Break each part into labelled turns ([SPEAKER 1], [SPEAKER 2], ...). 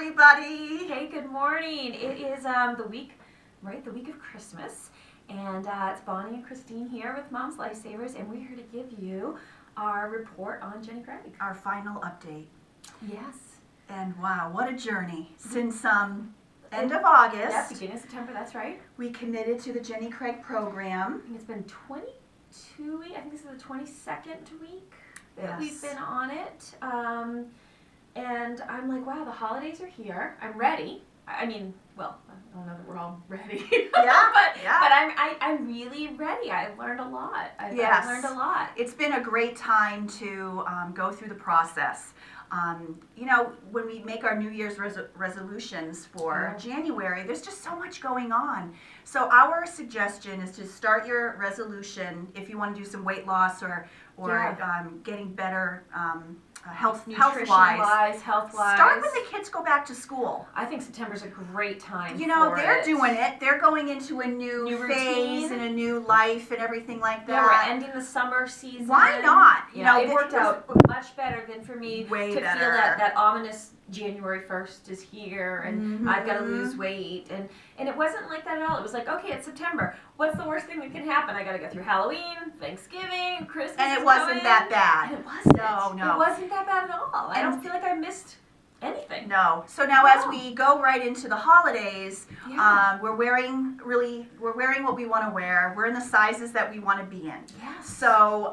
[SPEAKER 1] everybody.
[SPEAKER 2] Hey, good morning. It is the week of Christmas, and it's Bonnie and Christine here with Mom's Lifesavers, and we're here to give you our report on Jenny Craig.
[SPEAKER 1] Our final update.
[SPEAKER 2] Yes.
[SPEAKER 1] And wow, what a journey. Since end of August.
[SPEAKER 2] Yeah, beginning of September, that's right.
[SPEAKER 1] We committed to the Jenny Craig program.
[SPEAKER 2] It's been 22 weeks. I think this is the 22nd week that
[SPEAKER 1] Yes.
[SPEAKER 2] we've been on it. And I'm like, wow, the holidays are here. I'm ready. I mean, well, I don't know that we're all ready.
[SPEAKER 1] Yeah,
[SPEAKER 2] but I'm really ready. I've learned a lot. I've learned a lot.
[SPEAKER 1] It's been a great time to go through the process. You know, when we make our New Year's resolutions for January, there's just so much going on. So our suggestion is to start your resolution if you want to do some weight loss or getting better health-wise. Start when the kids go back to school.
[SPEAKER 2] I think September's a great time.
[SPEAKER 1] You know, they're doing it. They're going into a new phase
[SPEAKER 2] routine.
[SPEAKER 1] and a new life and everything like that.
[SPEAKER 2] Yeah, we're ending the summer season.
[SPEAKER 1] Why not?
[SPEAKER 2] You know, it worked out much better than for me to feel that ominous January 1st is here and I've got to lose weight. And it wasn't like that at all. It was like, okay, it's September. What's the worst thing that can happen? I got to go through Halloween, Thanksgiving, Christmas.
[SPEAKER 1] And it wasn't that bad.
[SPEAKER 2] And it wasn't.
[SPEAKER 1] No.
[SPEAKER 2] It wasn't that bad at all. I don't feel like I missed anything.
[SPEAKER 1] No. So now as we go right into the holidays, we're wearing what we want to wear. We're in the sizes that we want to be in.
[SPEAKER 2] Yes.
[SPEAKER 1] So,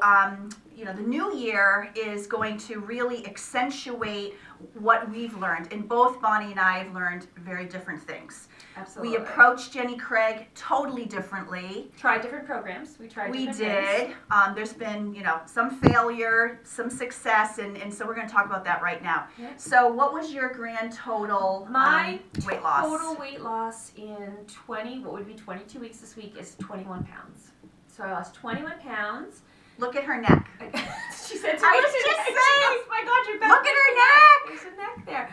[SPEAKER 1] you know, the new year is going to really accentuate what we've learned. And both Bonnie and I have learned very different things.
[SPEAKER 2] Absolutely.
[SPEAKER 1] We approached Jenny Craig totally differently.
[SPEAKER 2] Tried different programs. We
[SPEAKER 1] did.
[SPEAKER 2] Things.
[SPEAKER 1] There's been, you know, some failure, some success, and so we're going to talk about that right now.
[SPEAKER 2] Yep.
[SPEAKER 1] So what was your grand total weight loss?
[SPEAKER 2] Total weight loss in 22 weeks this week is 21 pounds. So I lost 21 pounds.
[SPEAKER 1] Look at her neck.
[SPEAKER 2] She said to me,
[SPEAKER 1] I was just saying,
[SPEAKER 2] my God, you're back.
[SPEAKER 1] Look at her neck.
[SPEAKER 2] There's a neck there.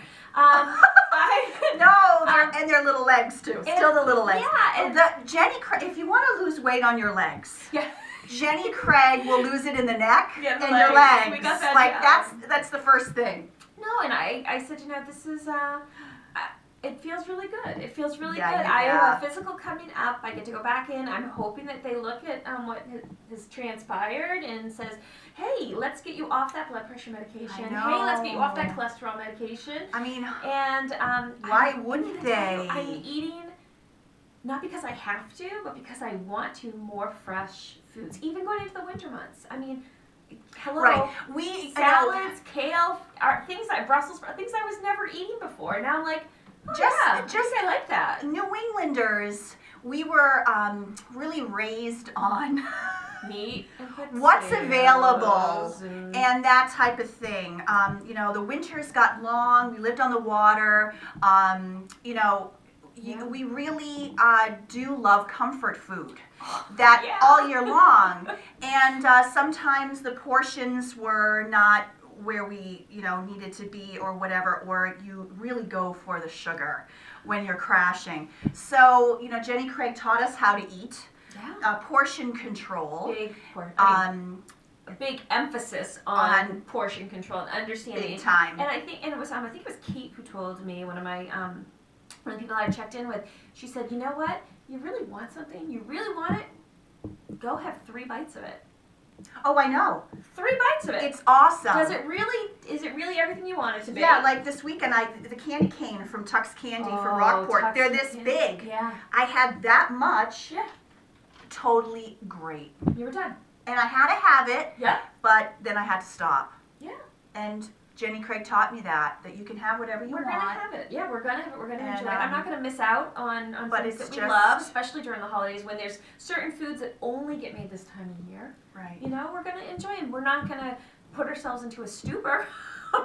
[SPEAKER 1] And their little legs too. Still the little legs.
[SPEAKER 2] Yeah.
[SPEAKER 1] And Jenny Craig, if you want to lose weight on your legs, Jenny Craig will lose it in the neck and your legs.
[SPEAKER 2] We got that
[SPEAKER 1] like that's the first thing.
[SPEAKER 2] No, and I said, you know, this is it feels really good. It feels really good.
[SPEAKER 1] Yeah.
[SPEAKER 2] I have a physical coming up. I get to go back in. I'm hoping that they look at what has transpired and says, hey, let's get you off that blood pressure medication. Hey, let's get you off that cholesterol medication.
[SPEAKER 1] I mean,
[SPEAKER 2] and
[SPEAKER 1] why wouldn't they?
[SPEAKER 2] I'm eating not because I have to, but because I want to more fresh foods. Even going into the winter months. I mean, hello.
[SPEAKER 1] Right.
[SPEAKER 2] Salads, kale, things like Brussels sprouts, things I was never eating before. Now I'm like, I like that.
[SPEAKER 1] New Englanders, we were really raised on
[SPEAKER 2] meat,
[SPEAKER 1] what's available, and that type of thing. You know, the winters got long. We lived on the water. You know, we really do love comfort food. All year long, and sometimes the portions were not where we, you know, needed to be or whatever, or you really go for the sugar when you're crashing. So, you know, Jenny Craig taught us how to eat, portion control.
[SPEAKER 2] A big emphasis on portion control and understanding.
[SPEAKER 1] Big time.
[SPEAKER 2] And I think it was Kate who told me, one of the people I checked in with, she said, you know what, you really want something, you really want it, go have 3 bites of it.
[SPEAKER 1] Oh, I know.
[SPEAKER 2] 3 bites of it.
[SPEAKER 1] It's awesome.
[SPEAKER 2] Is it really everything you want it to be?
[SPEAKER 1] Yeah, like this weekend, the candy cane from Tuck's Candy from Rockport, they're this big.
[SPEAKER 2] Yeah.
[SPEAKER 1] I had that much.
[SPEAKER 2] Yeah.
[SPEAKER 1] Totally great.
[SPEAKER 2] You were done.
[SPEAKER 1] And I had to have it.
[SPEAKER 2] Yeah.
[SPEAKER 1] But then I had to stop.
[SPEAKER 2] Yeah.
[SPEAKER 1] And Jenny Craig taught me that you can have whatever you want.
[SPEAKER 2] We're gonna have it. Yeah, we're gonna have it. We're gonna enjoy it. I'm not gonna miss out on things that we
[SPEAKER 1] just
[SPEAKER 2] love, especially during the holidays when there's certain foods that only get made this time of year.
[SPEAKER 1] Right.
[SPEAKER 2] You know, we're gonna enjoy them. We're not gonna put ourselves into a stupor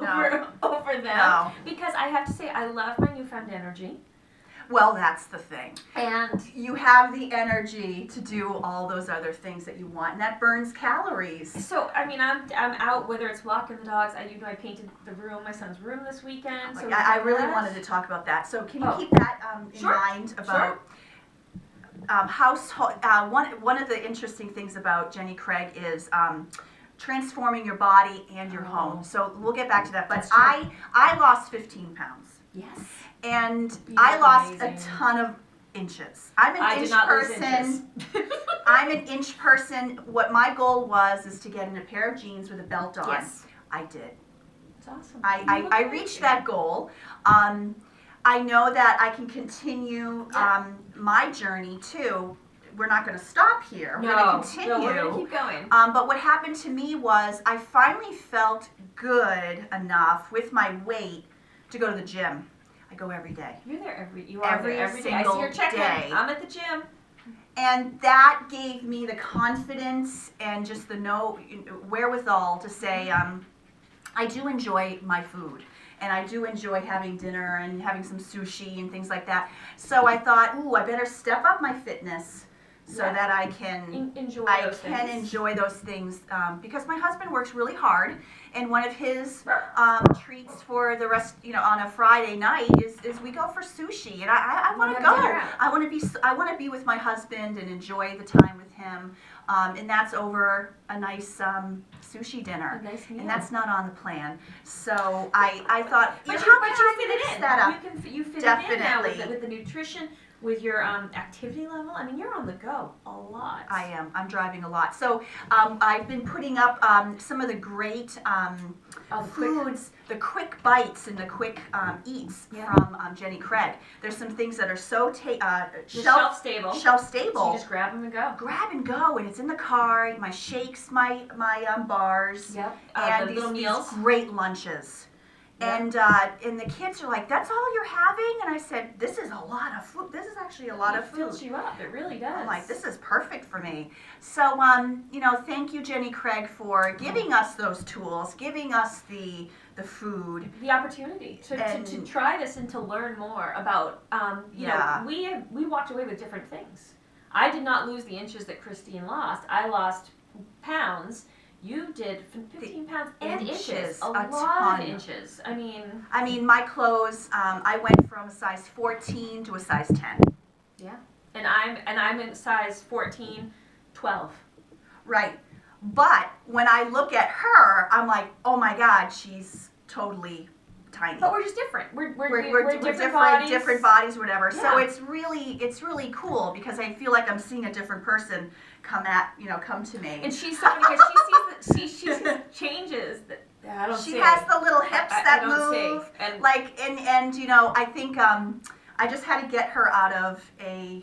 [SPEAKER 1] No.
[SPEAKER 2] over them.
[SPEAKER 1] No.
[SPEAKER 2] Because I have to say, I love my newfound energy.
[SPEAKER 1] Well, that's the thing.
[SPEAKER 2] And
[SPEAKER 1] you have the energy to do all those other things that you want, and that burns calories.
[SPEAKER 2] So, I mean, I'm out, whether it's walking the dogs. I painted the room, my son's room this weekend. So
[SPEAKER 1] I really wanted to talk about that. So can you keep that in mind about household? One of the interesting things about Jenny Craig is transforming your body and your home. So we'll get back to that. But
[SPEAKER 2] That's true.
[SPEAKER 1] I lost 15 pounds.
[SPEAKER 2] Yes.
[SPEAKER 1] And
[SPEAKER 2] You
[SPEAKER 1] I
[SPEAKER 2] look
[SPEAKER 1] lost
[SPEAKER 2] amazing.
[SPEAKER 1] a ton of inches. I'm an
[SPEAKER 2] I
[SPEAKER 1] inch
[SPEAKER 2] did not lose
[SPEAKER 1] person.
[SPEAKER 2] inches.
[SPEAKER 1] I'm an inch person. What my goal was is to get in a pair of jeans with a belt on.
[SPEAKER 2] Yes.
[SPEAKER 1] I did.
[SPEAKER 2] That's awesome.
[SPEAKER 1] I reached that goal. I know that I can continue my journey too. We're not going to stop here. We're going to continue.
[SPEAKER 2] No, we're going to keep going.
[SPEAKER 1] But what happened to me was I finally felt good enough with my weight to go to the gym. I go every day.
[SPEAKER 2] You're there every day. I see
[SPEAKER 1] single
[SPEAKER 2] your check-in.
[SPEAKER 1] day.
[SPEAKER 2] I'm at the gym.
[SPEAKER 1] And that gave me the confidence and just the wherewithal to say, I do enjoy my food. And I do enjoy having dinner and having some sushi and things like that. So I thought, I better step up my fitness so that I can enjoy those things. Because my husband works really hard, and one of his treats for the rest, on a Friday night is we go for sushi, and I want to go. I want to be with my husband and enjoy the time with him, and that's over a nice sushi dinner,
[SPEAKER 2] A nice meal.
[SPEAKER 1] and that's not on the plan. So I thought,
[SPEAKER 2] But
[SPEAKER 1] how
[SPEAKER 2] you
[SPEAKER 1] can
[SPEAKER 2] fit
[SPEAKER 1] I
[SPEAKER 2] it
[SPEAKER 1] mix
[SPEAKER 2] in.
[SPEAKER 1] that up?
[SPEAKER 2] You fit it in
[SPEAKER 1] Definitely.
[SPEAKER 2] now with the nutrition, with your activity level. I mean, you're on the go a lot.
[SPEAKER 1] I am. I'm driving a lot. So I've been putting up some of the great foods, the quick bites and the quick eats from Jenny Craig. There's some things that are so shelf stable.
[SPEAKER 2] So you just grab them and go.
[SPEAKER 1] Grab and go, and it's in the car. My shakes, my bars,
[SPEAKER 2] Yep.
[SPEAKER 1] and
[SPEAKER 2] The
[SPEAKER 1] these
[SPEAKER 2] little meals.
[SPEAKER 1] great lunches.
[SPEAKER 2] Yep.
[SPEAKER 1] And the kids are like, "That's all you're having?" And I said, "This is a lot of food. This is actually a lot of
[SPEAKER 2] It
[SPEAKER 1] food."
[SPEAKER 2] fills you up. It really does.
[SPEAKER 1] I'm like, this is perfect for me. So, thank you, Jenny Craig, for giving us those tools, giving us the food.
[SPEAKER 2] The opportunity to try this and to learn more about, we walked away with different things. I did not lose the inches that Christine lost. I lost pounds. You did 15 pounds and inches. A lot
[SPEAKER 1] ton.
[SPEAKER 2] of inches. I mean,
[SPEAKER 1] my clothes, I went from a size 14 to a size 10.
[SPEAKER 2] Yeah. And I'm in size 14, 12.
[SPEAKER 1] Right. But when I look at her, I'm like, oh my God, she's totally tiny.
[SPEAKER 2] But we're just different. We're
[SPEAKER 1] different bodies, whatever.
[SPEAKER 2] Yeah.
[SPEAKER 1] So it's really cool because I feel like I'm seeing a different person come to me.
[SPEAKER 2] And she's so because she sees changes that I don't see.
[SPEAKER 1] She has the little hips that
[SPEAKER 2] I don't
[SPEAKER 1] move.
[SPEAKER 2] see. And
[SPEAKER 1] I think I just had to get her out of a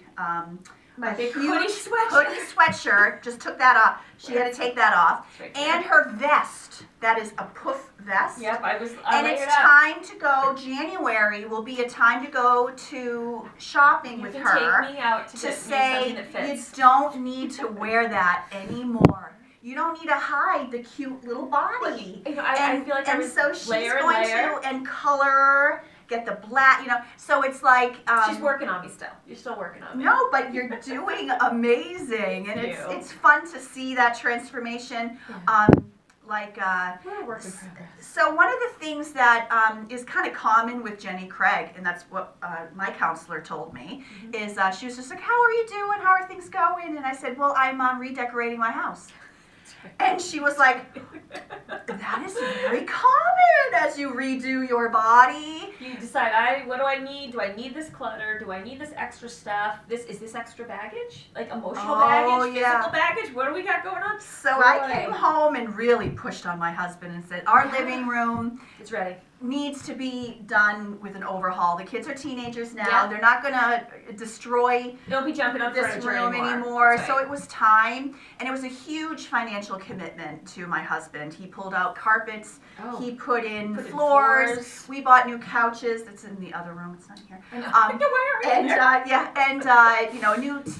[SPEAKER 2] big
[SPEAKER 1] huge
[SPEAKER 2] hoodie
[SPEAKER 1] sweatshirt. Just took that off. She had to take that off.
[SPEAKER 2] Right
[SPEAKER 1] and her vest. That is a poof vest.
[SPEAKER 2] Yep, I
[SPEAKER 1] and
[SPEAKER 2] layered
[SPEAKER 1] it's
[SPEAKER 2] up.
[SPEAKER 1] time to go. January will be a time to go to shopping with her.
[SPEAKER 2] Take me out to get
[SPEAKER 1] say
[SPEAKER 2] me something that fits.
[SPEAKER 1] you don't need to wear that anymore. You don't need to hide the cute little body.
[SPEAKER 2] I feel like
[SPEAKER 1] so she's
[SPEAKER 2] layer
[SPEAKER 1] going to color. Get the black, so it's like
[SPEAKER 2] she's working on me still. You're still working on me.
[SPEAKER 1] No, but you're doing amazing, and it's fun to see that transformation.
[SPEAKER 2] Yeah.
[SPEAKER 1] We're
[SPEAKER 2] a work in progress.
[SPEAKER 1] So one of the things that is kind of common with Jenny Craig, and that's what my counselor told me, is she was just like, "How are you doing? How are things going?" And I said, "Well, I'm redecorating my house." And she was like, "That is very common as you redo your body."
[SPEAKER 2] You decide, what do I need? Do I need this clutter? Do I need this extra stuff? Is this extra baggage? Like emotional baggage, physical baggage? What do we got going on?
[SPEAKER 1] So I came home and really pushed on my husband and said, our living room
[SPEAKER 2] it's ready.
[SPEAKER 1] Needs to be done with an overhaul. The kids are teenagers now.
[SPEAKER 2] Yeah.
[SPEAKER 1] They're not going to destroy
[SPEAKER 2] Don't be jumping on
[SPEAKER 1] this room anymore. Right. So it was time, and it was a huge financial commitment to my husband. He pulled out carpets. He put in floors. We bought new couches. That's in the other room. It's not here.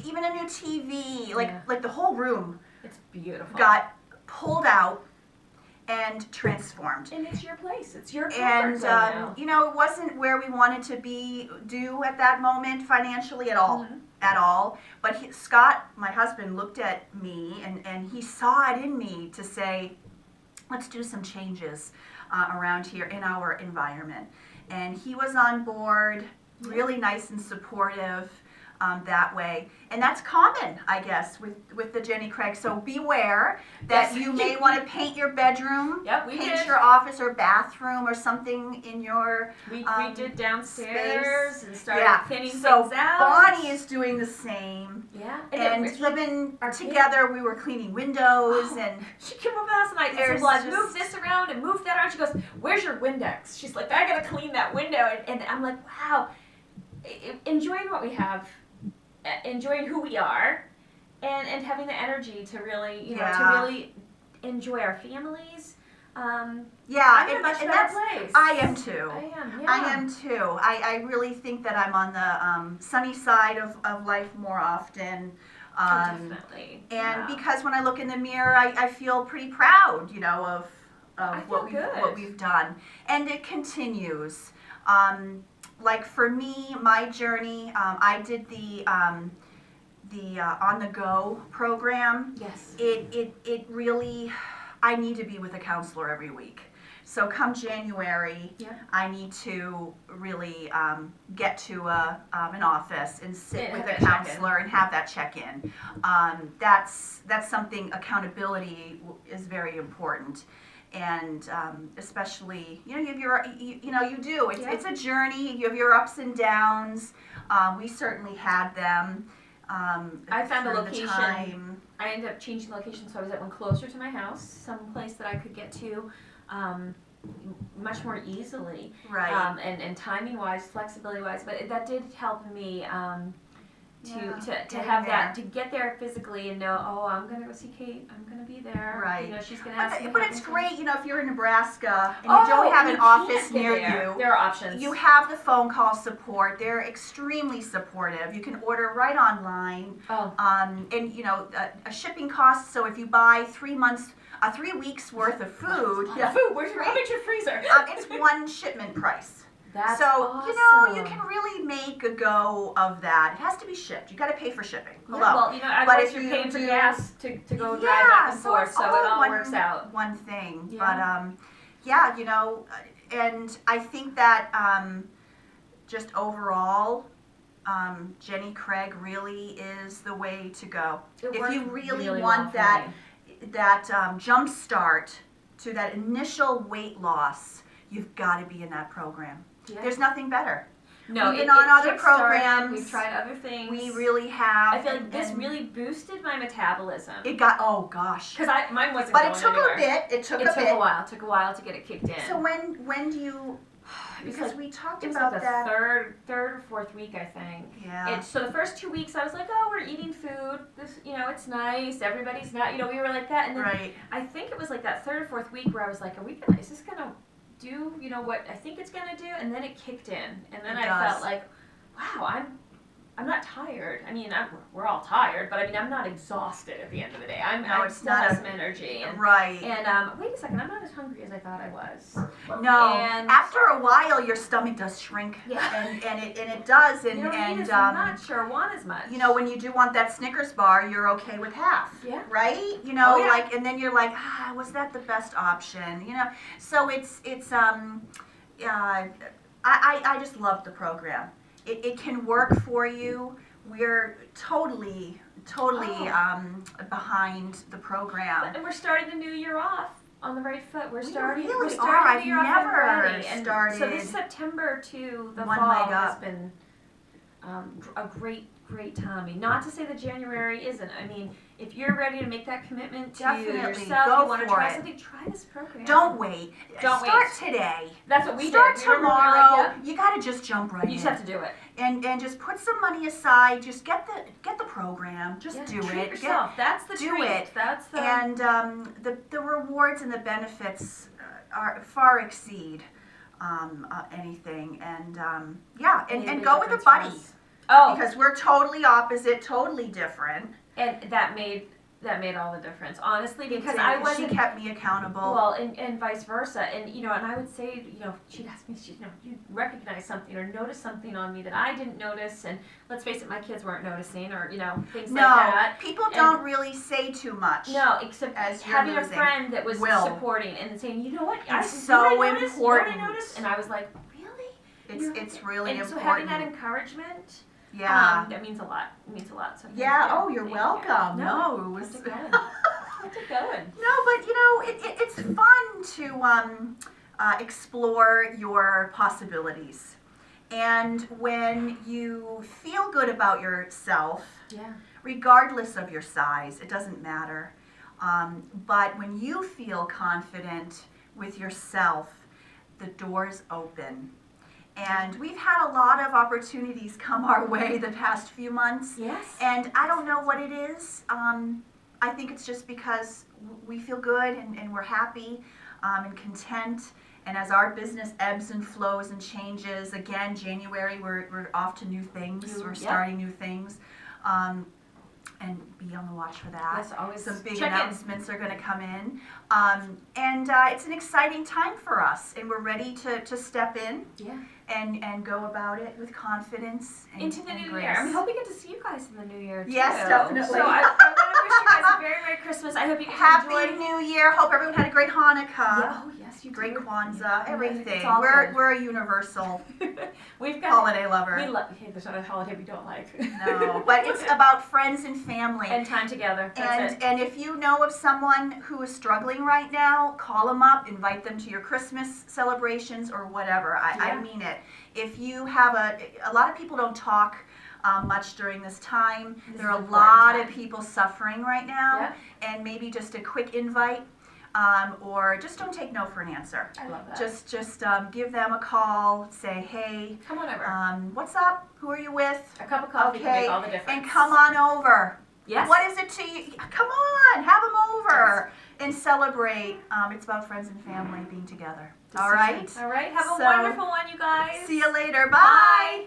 [SPEAKER 1] Even a new TV. Like the whole room.
[SPEAKER 2] It's beautiful.
[SPEAKER 1] Got pulled out and transformed.
[SPEAKER 2] And it's your place. It's your comfort zone
[SPEAKER 1] now. It wasn't where we wanted to do at that moment financially at all. At all. But Scott, my husband, looked at me and he saw it in me to say, let's do some changes around here in our environment. And he was on board, really nice and supportive. that way. And that's common, I guess, with the Jenny Craig. So beware that you may want to paint your bedroom,
[SPEAKER 2] Yep, we
[SPEAKER 1] paint
[SPEAKER 2] did.
[SPEAKER 1] your office or bathroom or something in your
[SPEAKER 2] We did downstairs
[SPEAKER 1] space.
[SPEAKER 2] and started thinning
[SPEAKER 1] so
[SPEAKER 2] things out.
[SPEAKER 1] Bonnie is doing the same.
[SPEAKER 2] Yeah.
[SPEAKER 1] And
[SPEAKER 2] it's like
[SPEAKER 1] even
[SPEAKER 2] our
[SPEAKER 1] together we were cleaning windows and
[SPEAKER 2] she came over the house and I said, well, I moved this around and moved that around. She goes, where's your Windex? She's like, I gotta clean that window. And I'm like, wow, enjoying what we have, enjoying who we are, and having the energy to really, you know, to really enjoy our families. I'm in a much better place.
[SPEAKER 1] I am too.
[SPEAKER 2] I
[SPEAKER 1] am too. I really think that I'm on the sunny side of life more often.
[SPEAKER 2] Definitely.
[SPEAKER 1] And because when I look in the mirror, I feel pretty proud, you know, of what we've done, and it continues. Like for me, my journey, I did the On the Go program.
[SPEAKER 2] Yes.
[SPEAKER 1] It really, I need to be with a counselor every week. So come January, I need to really get to an office and sit with a counselor and have that check-in. That's something, accountability is very important. And especially, you know, you have your, you do. It's a journey. You have your ups and downs. We certainly had them.
[SPEAKER 2] I found a location. I ended up changing the location, so I was at one closer to my house, some place that I could get to much more easily.
[SPEAKER 1] Right.
[SPEAKER 2] And timing-wise, flexibility-wise, but that did help me to have that, to get there physically and know, oh, I'm going to go see Kate, I'm going to be there.
[SPEAKER 1] Right.
[SPEAKER 2] You know, she's going to ask me.
[SPEAKER 1] But it's great, you know, if you're in Nebraska and you don't have an office near you.
[SPEAKER 2] There are options.
[SPEAKER 1] You have the phone call support. They're extremely supportive. You can order right online.
[SPEAKER 2] Oh.
[SPEAKER 1] And, you know, a shipping cost, so if you buy 3 weeks worth of food.
[SPEAKER 2] Food, where's your freezer?
[SPEAKER 1] It's one shipment price.
[SPEAKER 2] That's
[SPEAKER 1] so,
[SPEAKER 2] awesome.
[SPEAKER 1] you know, you can really make a go of that. It has to be shipped. You got to pay for shipping.
[SPEAKER 2] Yeah, well, you know, I
[SPEAKER 1] but
[SPEAKER 2] if you're paying for gas to go drive back and forth, so it all works out.
[SPEAKER 1] One thing.
[SPEAKER 2] Yeah.
[SPEAKER 1] But, yeah, you know, and I think that just overall, Jenny Craig really is the way to go. If you really want that jump start to that initial weight loss, you've got to be in that program. Yeah. There's nothing better.
[SPEAKER 2] No,
[SPEAKER 1] we've been on other programs.
[SPEAKER 2] We've tried other things.
[SPEAKER 1] We really have.
[SPEAKER 2] I feel like this really boosted my metabolism.
[SPEAKER 1] It got, oh gosh.
[SPEAKER 2] Because mine wasn't
[SPEAKER 1] but
[SPEAKER 2] going anywhere.
[SPEAKER 1] It took a bit.
[SPEAKER 2] It took a while to get it kicked in.
[SPEAKER 1] So when do you, because we talked about
[SPEAKER 2] like
[SPEAKER 1] that.
[SPEAKER 2] third or fourth week, I think.
[SPEAKER 1] Yeah.
[SPEAKER 2] So the first 2 weeks, I was like, oh, we're eating food. This, you know, it's nice. Everybody's not, you know, we were like that. And then I think it was like that third or fourth week where I was like, is this going to do, you know, what I think it's going to do? And then it kicked in. And then I felt like, wow, I'm not tired. I mean, we're all tired, but I mean, I'm not exhausted at the end of the day. I still have some energy. And, And wait a second, I'm not as hungry as I thought I was.
[SPEAKER 1] No.
[SPEAKER 2] And
[SPEAKER 1] after a while, your stomach does shrink.
[SPEAKER 2] Yeah.
[SPEAKER 1] And it does. And
[SPEAKER 2] you don't eat as much or want as much.
[SPEAKER 1] You know, when you do want that Snickers bar, you're okay with half.
[SPEAKER 2] Yeah.
[SPEAKER 1] Right? You know, like, and then you're like, was that the best option? You know, so it's I just love the program. It can work for you. We're totally behind the program.
[SPEAKER 2] And we're starting the new year off on the right foot. We're starting
[SPEAKER 1] really
[SPEAKER 2] the year off
[SPEAKER 1] never
[SPEAKER 2] started. So this September to the
[SPEAKER 1] one
[SPEAKER 2] fall
[SPEAKER 1] leg up.
[SPEAKER 2] has been a great time. I mean, not to say that January isn't. I mean, if you're ready to make that commitment to yourself, you want to try something, try this program.
[SPEAKER 1] Don't wait. Start today.
[SPEAKER 2] That's what we
[SPEAKER 1] Start
[SPEAKER 2] did.
[SPEAKER 1] tomorrow. You got to just jump right in.
[SPEAKER 2] You just have to do it.
[SPEAKER 1] And just put some money aside. Just get the program. Just do
[SPEAKER 2] treat
[SPEAKER 1] it.
[SPEAKER 2] Yourself. That's the
[SPEAKER 1] do
[SPEAKER 2] treat.
[SPEAKER 1] it.
[SPEAKER 2] That's the.
[SPEAKER 1] And the rewards and the benefits far exceed anything. And and go with a buddy.
[SPEAKER 2] Oh,
[SPEAKER 1] because we're totally opposite, totally different.
[SPEAKER 2] And that made all the difference, honestly, because I wasn't.
[SPEAKER 1] She kept me accountable.
[SPEAKER 2] Well, and vice versa, and you know, and I would say, you know, she'd ask me, you recognize something or notice something on me that I didn't notice, and let's face it, my kids weren't noticing, or you know, things like that.
[SPEAKER 1] No, people don't really say too much.
[SPEAKER 2] No, except
[SPEAKER 1] as
[SPEAKER 2] having a friend that was supporting and saying, you know what,
[SPEAKER 1] it's so important.
[SPEAKER 2] And I was like, really?
[SPEAKER 1] It's really important.
[SPEAKER 2] So having that encouragement
[SPEAKER 1] Yeah.
[SPEAKER 2] That means a lot. It means a lot. So
[SPEAKER 1] Yeah.
[SPEAKER 2] thank you.
[SPEAKER 1] Oh, you're
[SPEAKER 2] Thank
[SPEAKER 1] welcome.
[SPEAKER 2] you.
[SPEAKER 1] No, it was.
[SPEAKER 2] Kept it going. Kept it going.
[SPEAKER 1] No, but you know, it's fun to explore your possibilities. And when you feel good about yourself,
[SPEAKER 2] Yeah.
[SPEAKER 1] regardless of your size, it doesn't matter. But when you feel confident with yourself, the doors open. And we've had a lot of opportunities come our way the past few months.
[SPEAKER 2] Yes.
[SPEAKER 1] And I don't know what it is. I think it's just because we feel good and we're happy and content. And as our business ebbs and flows and changes, again, January, we're off to new things. We're starting new things. And be on the watch for that.
[SPEAKER 2] Yes, always
[SPEAKER 1] some big
[SPEAKER 2] check
[SPEAKER 1] announcements are going to come in. And it's an exciting time for us. And we're ready to step in.
[SPEAKER 2] Yeah.
[SPEAKER 1] And go about it with confidence and
[SPEAKER 2] Into the new
[SPEAKER 1] grace.
[SPEAKER 2] year. I hope we get to see you guys in the new year too.
[SPEAKER 1] Yes, definitely.
[SPEAKER 2] So I want to wish you guys a very Merry Christmas. I hope you guys enjoyed.
[SPEAKER 1] Happy New Year. Hope everyone had a great Hanukkah.
[SPEAKER 2] Yeah, oh yes, you
[SPEAKER 1] Great
[SPEAKER 2] too.
[SPEAKER 1] Kwanzaa,
[SPEAKER 2] Yeah,
[SPEAKER 1] everything.
[SPEAKER 2] it's all good.
[SPEAKER 1] We're a universal
[SPEAKER 2] We've got
[SPEAKER 1] holiday lover.
[SPEAKER 2] We love. Hey, there's not a holiday we don't like.
[SPEAKER 1] No, but it's about friends and family.
[SPEAKER 2] And time together. That's it.
[SPEAKER 1] And if you know of someone who is struggling right now, call them up, invite them to your Christmas celebrations or whatever. I mean it. If you have a lot of people don't talk much during this time. There are a lot of people suffering right now, and maybe just a quick invite, or just don't take no for an answer.
[SPEAKER 2] I love that.
[SPEAKER 1] Just give them a call. Say, hey,
[SPEAKER 2] come on over.
[SPEAKER 1] What's up? Who are you with?
[SPEAKER 2] A cup of coffee can make all the difference.
[SPEAKER 1] And come on over.
[SPEAKER 2] Yes.
[SPEAKER 1] What is it to you? Come on, have them over and celebrate. It's about friends and family being together. All right?
[SPEAKER 2] All right. Have a wonderful one, you guys.
[SPEAKER 1] See you later. Bye.
[SPEAKER 2] Bye.